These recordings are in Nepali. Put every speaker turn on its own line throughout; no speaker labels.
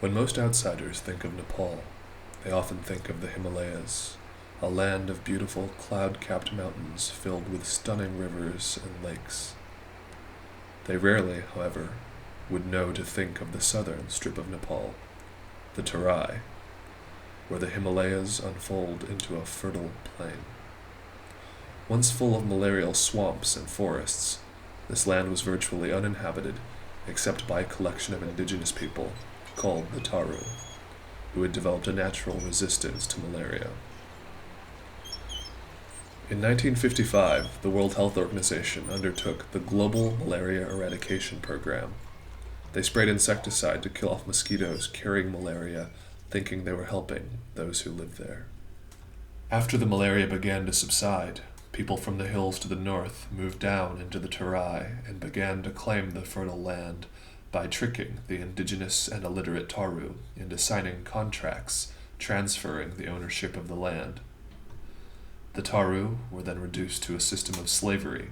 When most outsiders think of Nepal, they often think of the Himalayas, a land of beautiful cloud-capped mountains filled with stunning rivers and lakes. They rarely, however, would know to think of the southern strip of Nepal, the Terai, where the Himalayas unfold into a fertile plain. Once full of malarial swamps and forests, this land was virtually uninhabited except by a collection of indigenous people called the Taru, who had developed a natural resistance to malaria. In 1955, the World Health Organization undertook the Global Malaria Eradication Program. They sprayed insecticide to kill off mosquitoes carrying malaria, thinking they were helping those who lived there. After the malaria began to subside, people from the hills to the north moved down into the Terai and began to claim the fertile land by tricking the indigenous and illiterate Taru into signing contracts transferring the ownership of the land. The Taru were then reduced to a system of slavery,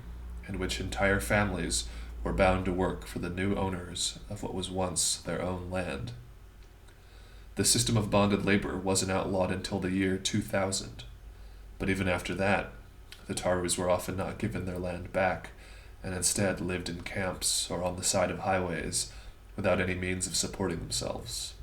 in which entire families were bound to work for the new owners of what was once their own land. The system of bonded labor wasn't outlawed until the year 2000, but even after that, the Tarus were often not given their land back, and instead lived in camps or on the side of highways without any means of supporting themselves.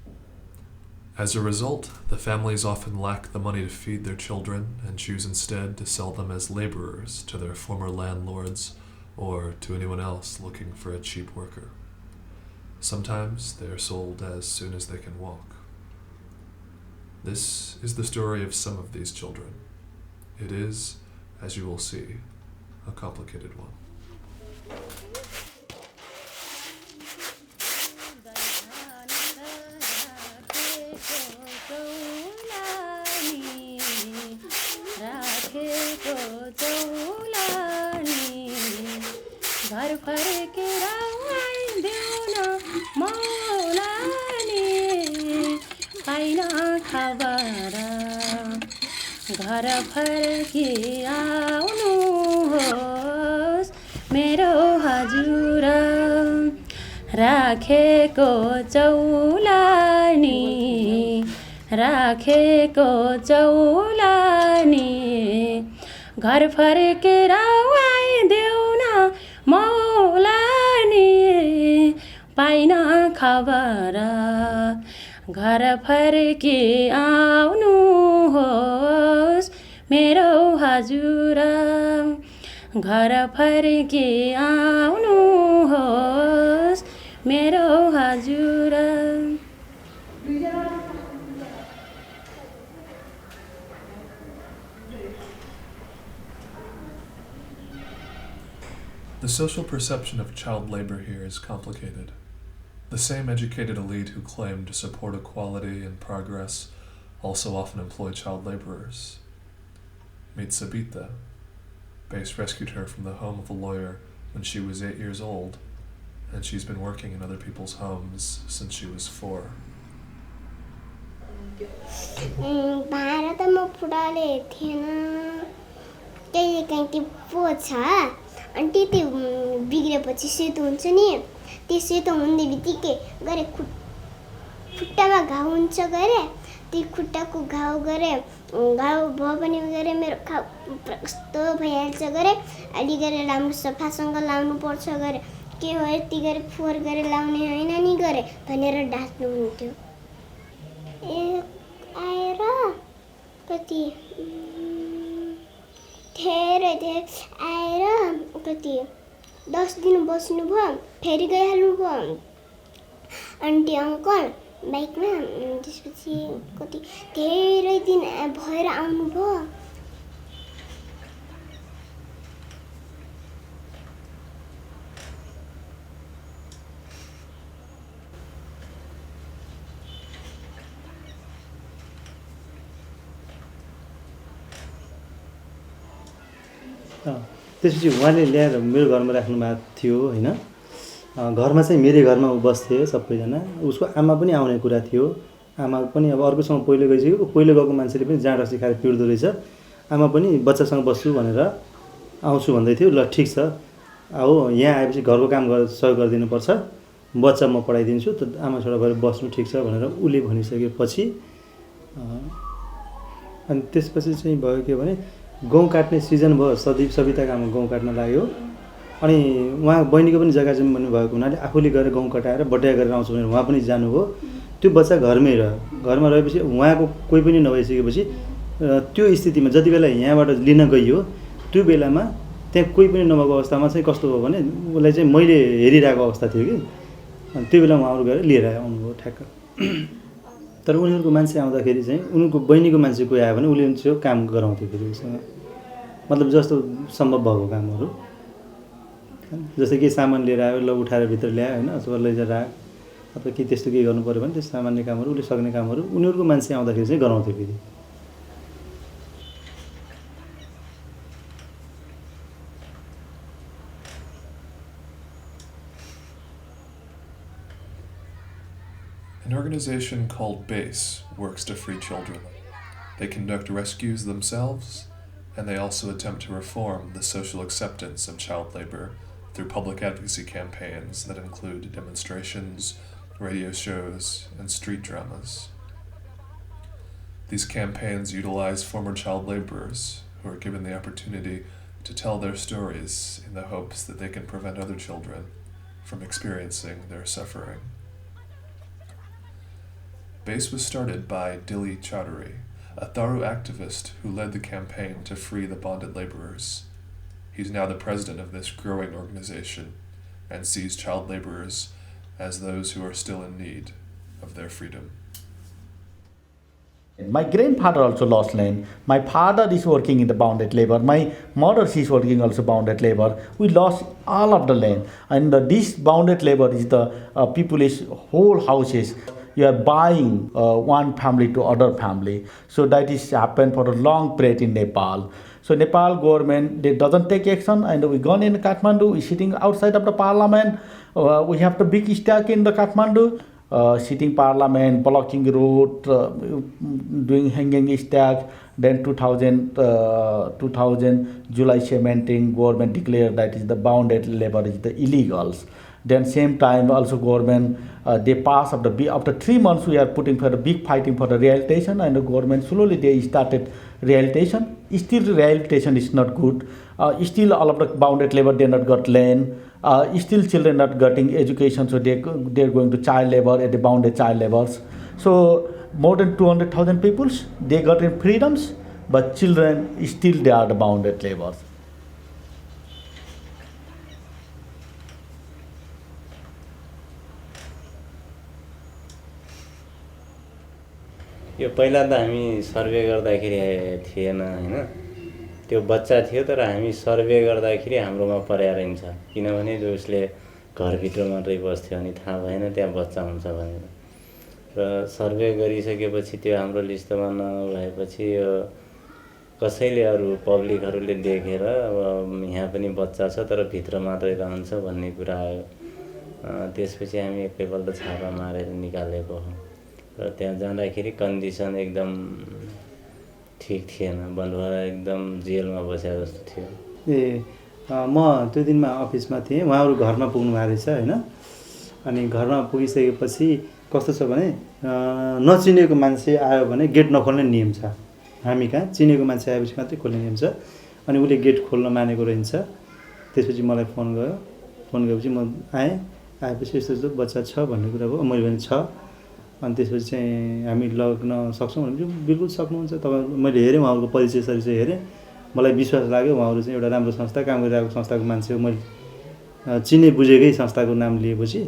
As a result, the families often lack the money to feed their children and choose instead to sell them as laborers to their former landlords or to anyone else looking for a cheap worker. Sometimes they are sold as soon as they can walk. This is the story of some of these children. It is, as you will see, a complicated one.
घर फर्केर आइदेऊ न मौलानी पाइन खबर घर फर्की आउनुहोस् मेरो हजुर राखेको चौलानी घर फर्केर आइदेऊ न मौलानी पाइन खबर घर फर्की आउनुहोस् मेरो हजुर घर फर्की आउनुहोस् मेरो हजुर.
The social perception of child labor here is complicated. The same educated elite who claim to support equality and progress also often employ child laborers. Meet Sabita. Base rescued her from the home of a lawyer when she was 8 years old, and she's been working in other people's homes since she was 4.
भारतमा पुराले थिएन कहिले काहीँ त्यो पोछ अनि त्यति बिग्रेपछि सेतो हुन्छ नि त्यो सेतो हुने बित्तिकै गरे खुट्टामा घाउ हुन्छ गरे त्यो खुट्टाको घाउ गरे घाउ भयो भने गरे मेरो कस्तो भइहाल्छ गरे अलि गरे राम्रो सफासँग लाउनु पर्छ गरे के हो यति गरे फोहोर गरे लाउने हैन नि गरे भनेर डाँट्नु हुन्थ्यो. ए आएर कति धेरै आएर कति 10 दिन बस्नुभयो फेरि गइहाल्नुभयो आन्टी अङ्कल बाइकमा. त्यसपछि कति धेरै दिन भएर आउनुभयो.
त्यसपछि उहाँले ल्याएर मेरो घरमा राख्नु भएको थियो हैन. घरमा चाहिँ मेरै घरमा उ बस्थे सबैजना. उसको आमा पनि आउने कुरा थियो. आमा पनि अब अर्कोसँग पहिलो गइसक्यो. पहिलो गएको मान्छेले पनि जाँड रक्सी खाएर पिट्दो रहेछ. आमा पनि बच्चासँग बस्छु भनेर आउँछु भन्दै थियो. ल ठिक छ, अब यहाँ आएपछि घरको काम सहयोग गरिदिनुपर्छ बच्चा म पढाइदिन्छु त आमा छोरा भएर बस्नु ठिक छ भनेर उसले भनिसकेपछि अनि त्यसपछि चाहिँ भयो के भने गहुँ काट्ने सिजन भयो। सविताको आमा गहुँ काट्न लाग्यो अनि उहाँ बहिनीको पनि जग्गा जमिन भन्नुभएको हुनाले आफूले गएर गहुँ कटाएर बट्याइ गरेर आउँछु भनेर उहाँ पनि जानुभयो। त्यो बच्चा घरमै रह्यो। घरमा रहेपछि उहाँको कोही पनि नभइसकेपछि त्यो स्थितिमा जति बेला यहाँबाट लिन गइयो त्यो बेलामा त्यहाँ कोही पनि नभएको अवस्थामा चाहिँ कस्तो भयो भने उसलाई चाहिँ मैले हेरिरहेको अवस्था थियो कि अनि त्यो बेला उहाँहरू गएर लिएर आउनुभयो ठ्याक्क। तर उनीहरूको मान्छे आउँदाखेरि चाहिँ उनको बहिनीको मान्छे कोही आयो भने उसले चाहिँ काम गराउँथ्यो फेरि उसँग, मतलब जस्तो सम्भव भएको कामहरू। जस्तै कि सामान लिएर आयो ल उठाएर भित्र ल्यायो होइन, अथवा लैजाएर राख अथवा के त्यस्तो केही गर्नु पऱ्यो भने त्यो सामान्य कामहरू उसले सक्ने कामहरू उनीहरूको मान्छे आउँदाखेरि चाहिँ गराउँथ्यो फेरि।
An organization called BASE works to free children. They conduct rescues themselves, and they also attempt to reform the social acceptance of child labor through public advocacy campaigns that include demonstrations, radio shows, and street dramas. These campaigns utilize former child laborers who are given the opportunity to tell their stories in the hopes that they can prevent other children from experiencing their suffering. BASE was started by Dili Chaudhary, a Tharu activist who led the campaign to free the bonded laborers. He's now the president of this growing organization and sees child laborers as those who are still in need of their freedom.
My grandfather also lost land. My father is working in the bounded labor. My mother is working also bounded labor. We lost all of the land. And this bounded labor is the people is whole houses. You are buying one family to other family. So that is happened for a long period in Nepal. So Nepal government, they doesn't take action, and we gone in Kathmandu, we sitting outside of the parliament. We have the big stack in the Kathmandu, sitting parliament, blocking road, doing hanging stack. Then 2000 July 17, government declared that is the bounded labor is the illegals. Then same time also government they pass after 3 months we are putting for the big fighting for the rehabilitation, and the government slowly they started rehabilitation. Still rehabilitation is not good. Still all of the bounded labor they not got land. Still children not getting education, so they're going to child labor at the bounded child labors. So more than 200,000 people they got in freedoms, but children still they are the bounded labors.
यो पहिला त हामी सर्वे गर्दाखेरि थिएन हैन, त्यो बच्चा थियो तर हामी सर्वे गर्दाखेरि हाम्रोमा पर्या रहन्छ, किनभने जो उसले घरभित्र मात्रै बस्थ्यो अनि थाहा भएन त्यहाँ बच्चा हुन्छ भनेर। र सर्वे गरिसकेपछि त्यो हाम्रो लिस्टमा नभएपछि यो कसैले अरू पब्लिकहरूले देखेर अब यहाँ पनि बच्चा छ तर भित्र मात्रै रहन्छ भन्ने कुरा आयो। त्यसपछि हामी एकैपल्ट छापा मारेर निकालेको हो। र त्यहाँ जाँदाखेरि कन्डिसन एकदम ठिक थिएन, बन्धुवा एकदम जेलमा बसेको जस्तो थियो।
म त्यो दिनमा अफिसमा थिएँ, उहाँहरू घरमा पुग्नु भएको रहेछ होइन। अनि घरमा पुगिसकेपछि कस्तो छ भने नचिनेको मान्छे आयो भने गेट नखोल्ने नियम छ हामी कहाँ। चिनेको मान्छे आएपछि मात्रै खोल्ने नियम छ। अनि उसले गेट खोल्न मानेको रहन्छ। त्यसपछि मलाई फोन गयो। फोन गरेपछि म आएपछि यस्तो यस्तो बच्चा छ भन्ने कुरा भयो। मैले भने छ। अनि त्यसपछि चाहिँ हामी लग्न सक्छौँ भनेपछि बिल्कुल सक्नुहुन्छ तपाईँ। मैले हेरेँ उहाँहरूको परिचय सरिचय हेरेँ, मलाई विश्वास लाग्यो उहाँहरू चाहिँ एउटा राम्रो संस्था काम गरिरहेको संस्थाको मान्छे हो। मैले चिने बुझेकै संस्थाको नाम लिएपछि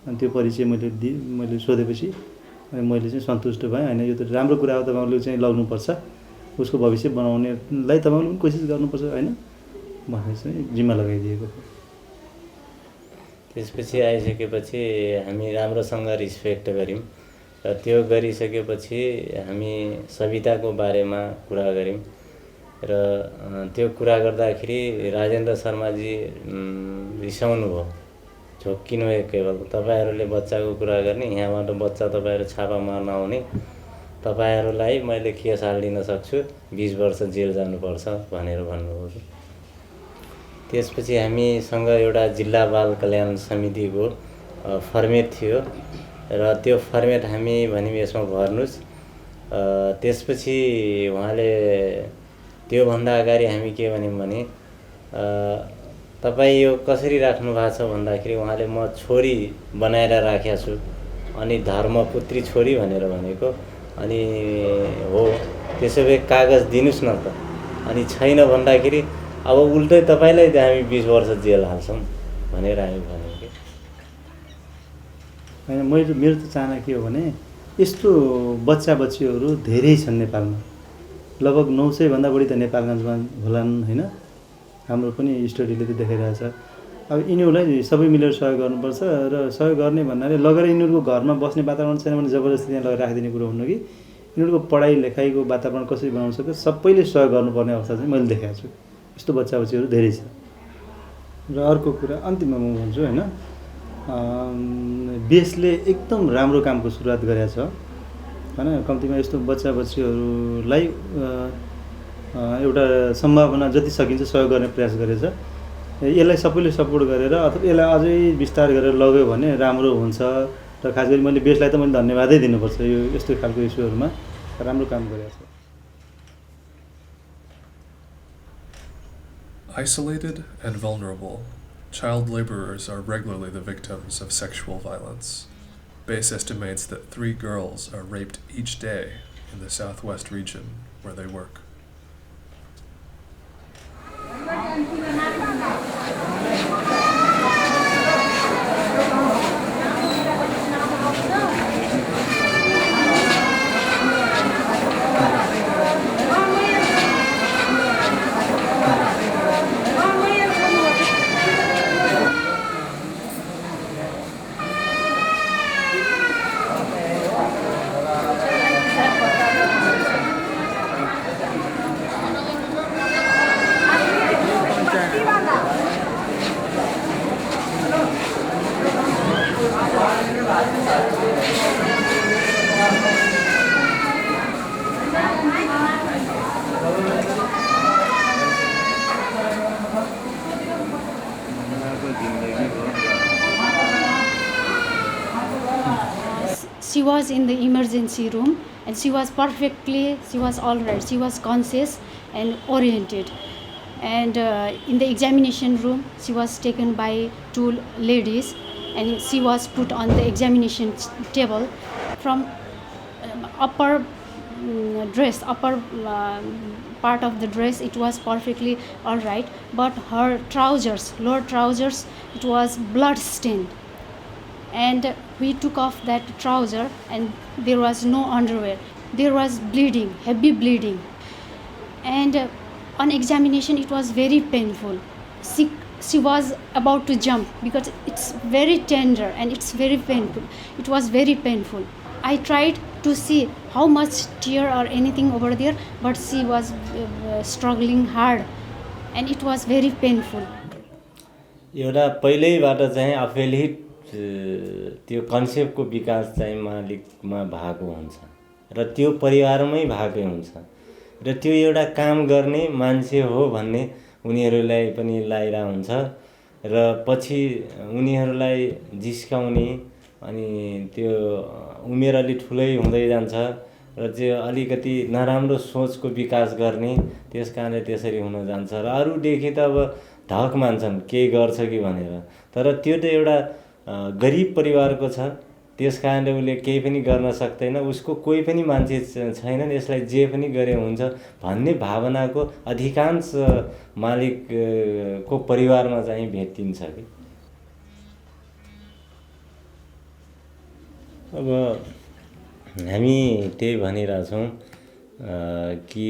अनि त्यो परिचय मैले सोधेपछि अनि मैले चाहिँ सन्तुष्ट भएँ। होइन यो त राम्रो कुरा हो, तपाईँहरूले चाहिँ लग्नुपर्छ, उसको भविष्य बनाउनेलाई तपाईँहरूले पनि कोसिस गर्नुपर्छ होइन भनेर चाहिँ जिम्मा लगाइदिएको।
त्यसपछि आइसकेपछि हामी राम्रोसँग रिस्पेक्ट गऱ्यौँ र त्यो गरिसकेपछि हामी सविताको बारेमा कुरा गऱ्यौँ। र त्यो कुरा गर्दाखेरि राजेन्द्र शर्माजी रिसाउनु भयो, झोक्किनु एकैपल्ट, तपाईँहरूले बच्चाको कुरा गर्ने, यहाँबाट बच्चा तपाईँहरू छापा मार्न आउने, तपाईँहरूलाई मैले केस हालिदिन सक्छु, 20 वर्ष जेल जानुपर्छ भनेर भन्नुभयो। त्यसपछि हामीसँग एउटा जिल्ला बाल कल्याण समितिको फर्मेट थियो र त्यो फर्मेट हामी भन्यौँ यसमा भर्नुहोस्। त्यसपछि उहाँले त्योभन्दा अगाडि हामी के भन्यौँ भने तपाईँ यो कसरी राख्नु भएको छ भन्दाखेरि उहाँले म छोरी बनाएर राखेको छु अनि धर्मपुत्री छोरी भनेर भनेको। अनि हो त्यसो भए कागज दिनुहोस् न त। अनि छैन भन्दाखेरि अब उल्टै तपाईँलाई हामी 20 वर्ष जेल हाल्छौँ भनेर हामी भन्यौँ कि।
होइन मेरो त चाहना के हो भने यस्तो बच्चा बच्चीहरू धेरै छन् नेपालमा, लगभग 900 भन्दा बढी त नेपालगञ्जमा होलान् होइन। हाम्रो पनि स्टडीले त देखाइरहेछ। अब यिनीहरूलाई सबै मिलेर सहयोग गर्नुपर्छ र सहयोग गर्ने भन्नाले लगेर यिनीहरूको घरमा बस्ने वातावरण छैन भने जबरजस्ती त्यहाँ लगेर राखिदिने कुरो हुन्न कि यिनीहरूको पढाइ लेखाइको वातावरण कसरी बनाउन सक्छ सबैले सहयोग गर्नुपर्ने अवस्था चाहिँ मैले देखाएको छु। यस्तो बच्चा बच्चीहरू धेरै छ। र अर्को कुरा अन्तिममा म भन्छु होइन, बेसले एकदम राम्रो कामको सुरुवात गरेको छ होइन। कम्तीमा यस्तो बच्चा बच्चीहरूलाई एउटा सम्भावना जति सकिन्छ सहयोग गर्ने प्रयास गरेछ। यसलाई सबैले सपोर्ट गरेर अथवा यसलाई अझै विस्तार गरेर लग्यो भने राम्रो हुन्छ। र खास गरी मैले बेसलाई त मैले धन्यवादै दिनुपर्छ यो यस्तो खालको इस्युहरूमा राम्रो काम गरेको छ।
Isolated and vulnerable, child laborers are regularly the victims of sexual violence. BASE estimates that 3 girls are raped each day in the southwest region where they work.
She was in the emergency room and she was all right, she was conscious and oriented. And in the examination room, she was taken by 2 ladies and she was put on the examination table. From upper part of the dress, it was perfectly all right, but her trousers, lower trousers, it was blood stained. And we took off that trouser and there was no underwear. There was bleeding, heavy bleeding. And on examination it was very painful. She was about to jump because it's very tender and it's very painful. It was very painful. I tried to see how much tear or anything over there, but she was struggling hard and it was very painful.
एउटा पहिल्यैबाट चाहिँ आफैले त्यो कन्सेप्टको विकास चाहिँ मालिकमा भएको हुन्छ र त्यो परिवारमै भएकै हुन्छ र त्यो एउटा काम गर्ने मान्छे हो भन्ने उनीहरूलाई पनि लागिरा हुन्छ र पछि उनीहरूलाई जिस्काउने अनि त्यो उमेर अलि ठुलै हुँदै जान्छ र त्यो अलिकति नराम्रो सोचको विकास गर्ने त्यसकारणले त्यसरी हुन जान्छ र अरू देखे त अब धक मान्छन् केही गर्छ कि भनेर तर त्यो त एउटा गरिब परिवारको छ त्यसकारणले उसले केही पनि गर्न सक्दैन उसको कोही पनि मान्छे छैनन् यसलाई जे पनि गरे हुन्छ भन्ने भावनाको अधिकांश मालिकको परिवारमा चाहिँ भेटिन्छ कि अब हामी त्यही भनिरहेछौँ कि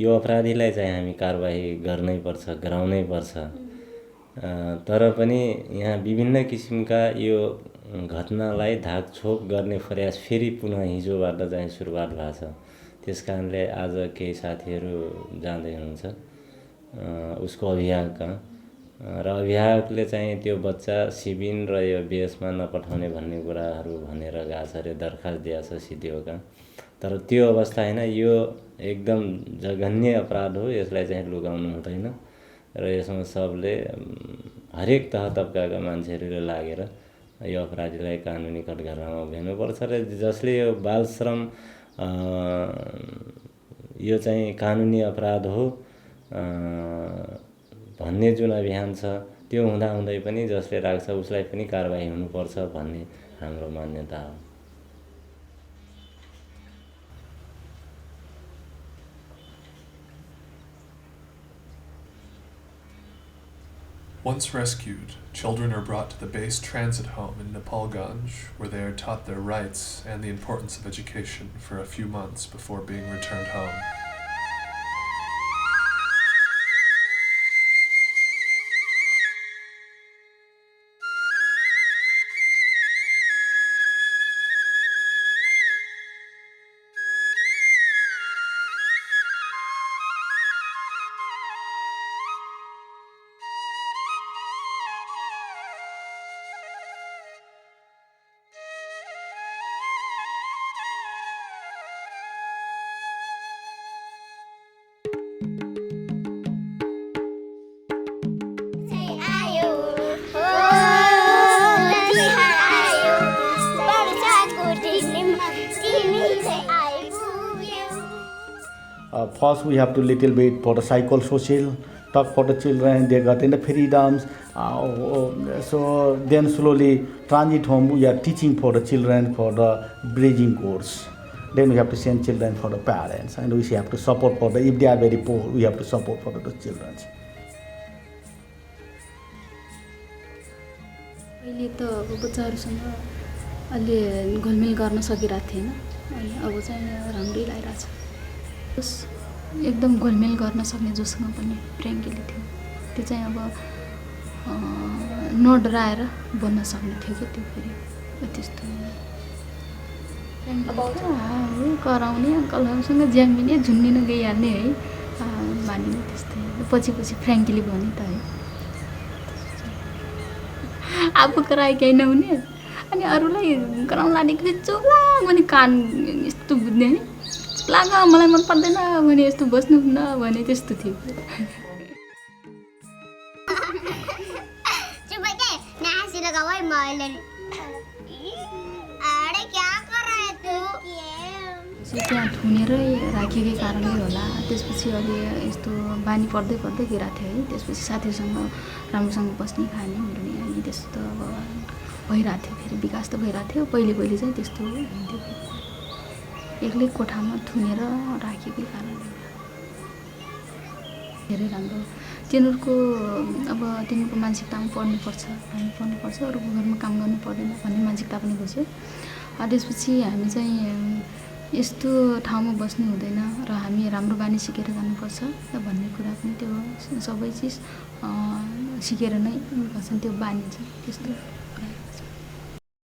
यो अपराधीलाई चाहिँ हामी कारबाही गर्नै पर्छ गराउनै पर्छ तर पनि यहाँ विभिन्न किसिमका यो घटनालाई धाकछोप गर्ने प्रयास फेरि पुनः हिजोबाट चाहिँ सुरुवात भएको छ त्यसकारणले आज केही साथीहरू जाँदै हुनुहुन्छ उसको अभिभावकका र अभिभावकले चाहिँ त्यो बच्चा शिबिन र यो बेसमा नपठाउने भन्ने कुराहरू भनेर गएको छ रे दरखास्त दिएको छ सिडिओका तर त्यो अवस्था हैन यो एकदम जघन्य अपराध हो यसलाई चाहिँ लुकाउनु हुँदैन र यसमा सबले हरेक तह तबकाका मान्छेहरूले लागेर यो अपराधीलाई कानुनी कठघरामा उभ्याउनुपर्छ र जसले यो बाल श्रम यो चाहिँ कानुनी अपराध हो भन्ने जुन अभियान छ त्यो हुँदाहुँदै पनि जसले राख्छ उसलाई पनि कारबाही हुनुपर्छ भन्ने हाम्रो मान्यता हो।
Once rescued, children are brought to the base transit home in Nepalganj, where they are taught their rights and the importance of education for a few months before being returned home.
First, we have to little bit for the psychosocial talk for the children. They got in the freedoms. So then slowly transit home. We are teaching for the children for the bridging course. Then we have to send children for the parents, and we have to support for the if they are very poor. We have to support for the children.
अहिले त अब बच्चाहरूसँग अलि घुलमिल गर्न सकिरहेको थिएन अनि अब चाहिँ राम्रै लागिरहेछ बस एकदम घुलमिल गर्न सक्ने जोसँग पनि फ्रेङ्कली थियो त्यो चाहिँ अब नडराएर बोल्न सक्ने थियो कि त्यो फेरि त्यस्तो कराउने अङ्कलहरूसँग ज्यामिने झुन्डिन गइहाल्ने है मानिने त्यस्तै पछि पछि फ्रेङ्कली भने त है आफू कराए केही नहुने अनि अरूलाई कराउन लानेको चोला भने कान यस्तो बुझ्ने है लाग मलाई मन पर्दैन भने यस्तो बस्नु न भने त्यस्तो थियो त्यहाँ थुनेरै राखेकै कारणले होला त्यसपछि अहिले यस्तो बानी पर्दै पर्दै गइरहेको थियो है त्यसपछि साथीहरूसँग राम्रोसँग बस्ने खाने मिल्ने अनि त्यस्तो अब भइरहेको थियो फेरि विकास त भइरहेको थियो पहिले पहिले चाहिँ त्यस्तो हुन्थ्यो एक्लै कोठामा थुनेर राखेकै कारणले धेरै राम्रो तिनीहरूको अब तिनीहरूको मानसिकतामा पढ्नुपर्छ हामी पढ्नुपर्छ अरूको घरमा काम गर्नु पर्दैन भन्ने मानसिकता पनि बुझ्यो त्यसपछि हामी चाहिँ यस्तो ठाउँमा बस्नु हुँदैन र हामी राम्रो बानी सिकेर जानुपर्छ भन्ने कुरा पनि त्यो सबै चिज सिकेर नै बस्छन् त्यो बानी चाहिँ त्यस्तो कुरा